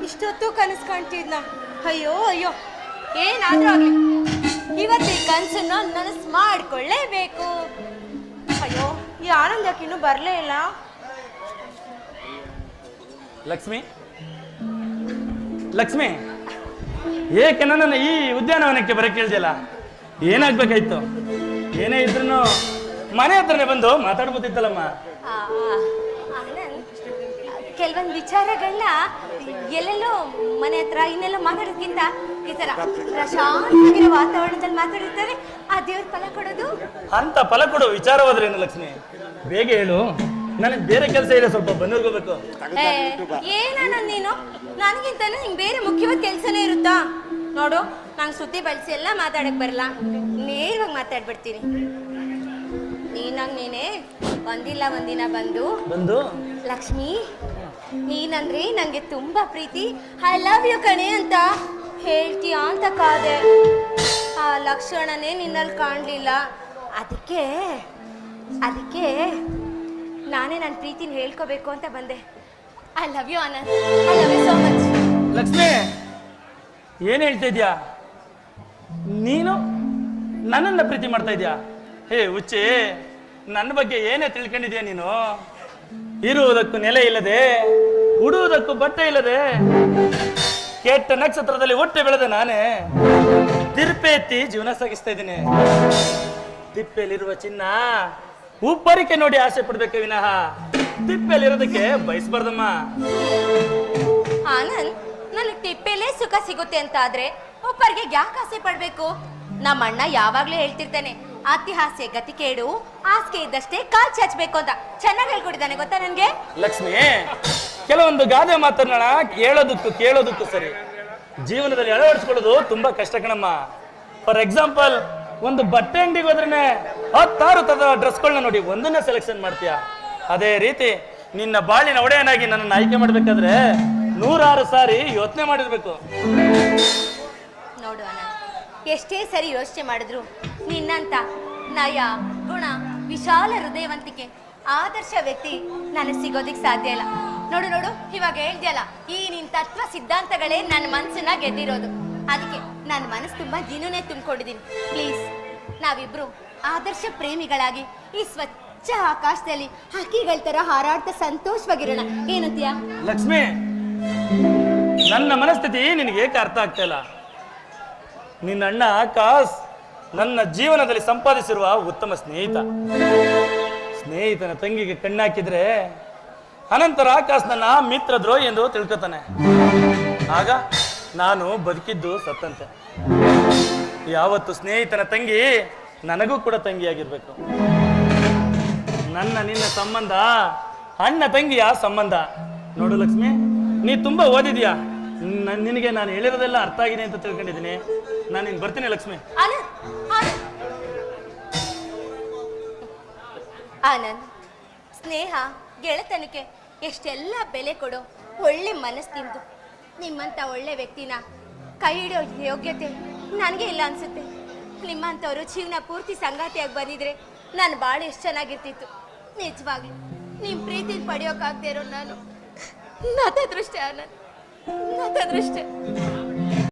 ಇಷ್ಟೊತ್ತು ಕನಸು ಕಾಣ್ತಿದ್ನ. ಅಯ್ಯೋ ಅಯ್ಯೋ, ಏನಾದ್ರೂ ಆಗ್ಲಿ, ಇವತ್ತು ಈ ಕನಸನ್ನ ನನಸು ಮಾಡ್ಕೊಳ್ಳೇಬೇಕು. ಅಯ್ಯೋ, ಈ ಆನಂದ್ ಯಾಕೆ ಇನ್ನೂ ಬರಲೇ ಇಲ್ಲ? ಲಕ್ಷ್ಮಿ, ಲಕ್ಷ್ಮಿ, ಏಕೆ ನನ್ನ ಈ ಉದ್ಯಾನವನಕ್ಕೆ ಬರಕ್ಕೆ ಹೇಳ್ದಿಲ್ಲ? ಏನಾಗ್ಬೇಕಾಯ್ತು? ಏನೇ ಇದ್ರು ಮನೆ ಹತ್ರನೇ ಬಂದು ಮಾತಾಡ್ಬೋದಿತ್ತಲ್ಲಮ್ಮ. ಕೆಲವೊಂದು ವಿಚಾರಗಳನ್ನ ಎಲ್ಲೆಲ್ಲೋ ಮನೆ ಹತ್ರ ಇನ್ನೆಲ್ಲ ಮಾತಾಡೋದಕ್ಕಿಂತ ಈ ತರ ಪ್ರಶಾಂತವಾಗಿರೋ ವಾತಾವರಣದಲ್ಲಿ ಮಾತಾಡಿರ್ತಾರೆ, ಆ ದೇವ್ರ ಫಲ ಕೊಡೋದು. ಅಂತ ಫಲ ಕೊಡೋ ವಿಚಾರವಾದ್ರೇನು ಲಕ್ಷ್ಮಿ? ಬೇಗ ಹೇಳು, ನನಗೆ ಬೇರೆ ಕೆಲಸ ಇದೆ, ಸ್ವಲ್ಪ ಬಂದಿರ್ಕೋಬೇಕು. ಏನ ನೀನು? ನನಗಿಂತಾನು ನಿಂಗೆ ಬೇರೆ ಮುಖ್ಯವಾದ ಕೆಲಸನೇ ಇರುತ್ತಾ? ನೋಡು, ನಂಗೆ ಸುದ್ದಿ ಬಳಸಿ ಎಲ್ಲ ಮಾತಾಡಕ್ ಬರಲ್ಲ, ನೇರವಾಗಿ ಮಾತಾಡ್ಬಿಡ್ತೀನಿ. ನೀನೇ ಒಂದಿಲ್ಲ ಒಂದಿನ ಬಂದು ಲಕ್ಷ್ಮಿ, ನೀನಂದ್ರೆ ನಂಗೆ ತುಂಬಾ ಪ್ರೀತಿ, ಐ ಲವ್ ಯು ಕಣೆ ಅಂತ ಹೇಳ್ತೀಯಾ ಅಂತ ಕಾದೆ. ಆ ಲಕ್ಷಣನೇ ನಿನ್ನಲ್ಲಿ ಕಾಣಲಿಲ್ಲ. ಅದಕ್ಕೆ ನಾನೇ ನನ್ನ ಪ್ರೀತಿನ ಹೇಳ್ಕೋಬೇಕು ಅಂತ ಬಂದೆ. I love you Anand, I love you so much. Lakshmi, ಏನ್ ಹೇಳ್ತಾ ಇದ್ಯಾ ನೀನು? ನನ್ನನ್ನ ಪ್ರೀತಿ ಮಾಡ್ತಾ ಇದ್ಯಾ? ಹೇ ಹುಚ್ಚಿ, ನನ್ನ ಬಗ್ಗೆ ಏನೇ ತಿಳ್ಕೊಂಡಿದ್ಯಾ ನೀನು? ಇರುವುದಕ್ಕೂ ನೆಲೆ ಇಲ್ಲದೆ, ಉಡುವುದಕ್ಕೂ ಬಟ್ಟೆ ಇಲ್ಲದೆ, ಕೆಟ್ಟ ನಕ್ಷತ್ರದಲ್ಲಿ ಹುಟ್ಟಿ ಬೆಳೆದ ನಾನೇ ತಿರುಪೆ ಎತ್ತಿ ಜೀವನ ಸಾಗಿಸ್ತಾ ಇದ್ದೀನಿ. ತಿಪ್ಪೆಯಲ್ಲಿರುವ ಚಿನ್ನ ಉಬ್ಬರಿಕೆ ನೋಡಿ ಆಸೆ ಪಡ್ಬೇಕೆ ವಿನಃ ತಿಪ್ಪೆಯಲ್ಲಿರೋದಕ್ಕೆ ಬಯಸ್ಬಾರ್ದಮ್ಮ. ಆನಂದ್, ನನಗೆ ತಿಪ್ಪೆಲೇ ಸುಖ ಸಿಗುತ್ತೆ ಅಂತ ಆದ್ರೆ ಒಬ್ಬರಿಗೆ ಯಾಕೆ ಆಸೆ ಪಡ್ಬೇಕು? ನಮ್ಮ ಅಣ್ಣ ಯಾವಾಗ್ಲೂ ಹೇಳ್ತಿರ್ತಾನೆ, ಅತಿ ಹಾಸ್ಯ ಗತಿ ಕೇಡು, ಹಾಸಿಗೆ ಇದ್ದಷ್ಟೇ ಕಾಲ್ ಚಾಚಬೇಕು ಅಂತ. ಚೆನ್ನಾಗಿ ಹೇಳ್ಕೊಟ್ಟಿದ್ದಾನೆ ಗೊತ್ತಾ ನನ್ಗೆ. ಲಕ್ಷ್ಮಿ, ಕೆಲವೊಂದು ಗಾದೆ ಮಾತನ್ನ ಹೇಳೋದಕ್ಕೂ ಕೇಳೋದಕ್ಕೂ ಸರಿ, ಜೀವನದಲ್ಲಿ ಅಳವಡಿಸ್ಕೊಳ್ಳೋದು ತುಂಬಾ ಕಷ್ಟ ಕಣಮ್ಮ. ಫಾರ್ ಎಕ್ಸಾಂಪಲ್, ಒಂದು ಬಟ್ಟೆ ಅಂಗಡಿಗೆ ಹೋದ್ರೆ 10 ತರದ ಡ್ರೆಸ್ಗಳನ್ನ ನೋಡಿ ಒಂದನ್ನ ಸೆಲೆಕ್ಷನ್ ಮಾಡ್ತೀಯ. ಅದೇ ರೀತಿ ನಿನ್ನ ಬಾಳಿನ ಒಡೆಯನಾಗಿ ನನ್ನನ್ನು ಆಯ್ಕೆ ಮಾಡ್ಬೇಕಾದ್ರೆ 106 ಸಾರಿ ಯೋಚನೆ ಮಾಡಿರ್ಬೇಕು. ನೋಡು ಅಣ್ಣ, ಎಷ್ಟೇ ಸರಿ ಯೋಚನೆ ಮಾಡಿದ್ರು ನಿನ್ನಂತ ನಯ, ಗುಣ, ವಿಶಾಲ ಹೃದಯವಂತಿಕೆ, ಆದರ್ಶ ವ್ಯಕ್ತಿ ನನಗೆ ಸಿಗೋದಿಕ್ ಸಾಧ್ಯ ಇಲ್ಲ. ನೋಡು ನೋಡು, ಇವಾಗ ಹೇಳ್ದ್ಯಲ್ಲ, ಈ ನಿನ್ ತತ್ವ ಸಿದ್ಧಾಂತಗಳೇ ನನ್ನ ಮನಸ್ಸನ್ನ ಗೆದ್ದಿರೋದು. ಅದಕ್ಕೆ ನನ್ನ ಮನಸ್ಸು ತುಂಬಾ ದಿನನೇ ತುಂಬಿಕೊಂಡಿದ್ದೀನಿ. ಪ್ಲೀಸ್, ನಾವಿಬ್ರು ಆದರ್ಶ ಪ್ರೇಮಿಗಳಾಗಿ ಈ ಸ್ವಚ್ಛ ಆಕಾಶದಲ್ಲಿ ಹಕ್ಕಿಗಳ ತರ ಹಾರಾಡ್ತಾ ಸಂತೋಷವಾಗಿರೋಣ. ಏನಂತೀಯ? ಲಕ್ಷ್ಮಿ, ನನ್ನ ಮನಸ್ಥಿತಿ ನಿನಗೆ ಏಕೆ ಅರ್ಥ ಆಗ್ತಾ ಇಲ್ಲ? ನಿನ್ನ ಅಣ್ಣ ಆಕಾಶ್ ನನ್ನ ಜೀವನದಲ್ಲಿ ಸಂಪಾದಿಸಿರುವ ಉತ್ತಮ ಸ್ನೇಹಿತನ ತಂಗಿಗೆ ಕಣ್ಣಾಕಿದ್ರೆ ಅನಂತರ ಆಕಾಶ್ ನನ್ನ ಮಿತ್ರ ದ್ರೋಹಿ ಎಂದು ತಿಳ್ಕೊತಾನೆ. ಆಗ ನಾನು ಬದುಕಿದ್ದು ಸತ್ತಂತೆ. ಯಾವತ್ತು ಸ್ನೇಹಿತನ ತಂಗಿ ನನಗೂ ಕೂಡ ತಂಗಿಯಾಗಿರ್ಬೇಕು. ನನ್ನ ನಿನ್ನ ಸಂಬಂಧ ಅಣ್ಣ ತಂಗಿಯ ಸಂಬಂಧ. ನೋಡು ಲಕ್ಷ್ಮಿ, ನೀ ತುಂಬಾ ಓದಿದ್ಯಾ, ನಿನಗೆ ನಾನು ಹೇಳಿರೋದೆಲ್ಲ ಅರ್ಥ ಆಗಿದೆ ಅಂತ ತಿಳ್ಕೊಂಡಿದ್ದೀನಿ. ನಾನು ಇನ್ನು ಬರ್ತೀನಿ ಲಕ್ಷ್ಮಿ. ಆನಂದ್, ಸ್ನೇಹ, ಗೆಳೆತನಕ್ಕೆ ಎಷ್ಟೆಲ್ಲ ಬೆಲೆ ಕೊಡೋ ಒಳ್ಳೆ ಮನಸ್ಸಿಂದು ನಿಮ್ಮಂತ ಒಳ್ಳೆ ವ್ಯಕ್ತಿನ ಕೈ ಹಿಡಿಯೋ ಯೋಗ್ಯತೆ ನನಗೆ ಇಲ್ಲ ಅನ್ಸುತ್ತೆ. ನಿಮ್ಮಂಥವ್ರು ಜೀವನ ಪೂರ್ತಿ ಸಂಗಾತಿಯಾಗಿ ಬಂದಿದ್ರೆ ನಾನು ಬಾಳ ಎಷ್ಟು ಚೆನ್ನಾಗಿರ್ತಿತ್ತು. ನಿಜವಾಗ್ಲು ನಿಮ್ ಪ್ರೀತಿ ಪಡೆಯೋಕಾಗದೇ ಇರೋ ನಾನು ನತದೃಷ್ಟೆ ಆನಂದ್, ನತದೃಷ್ಟೆ.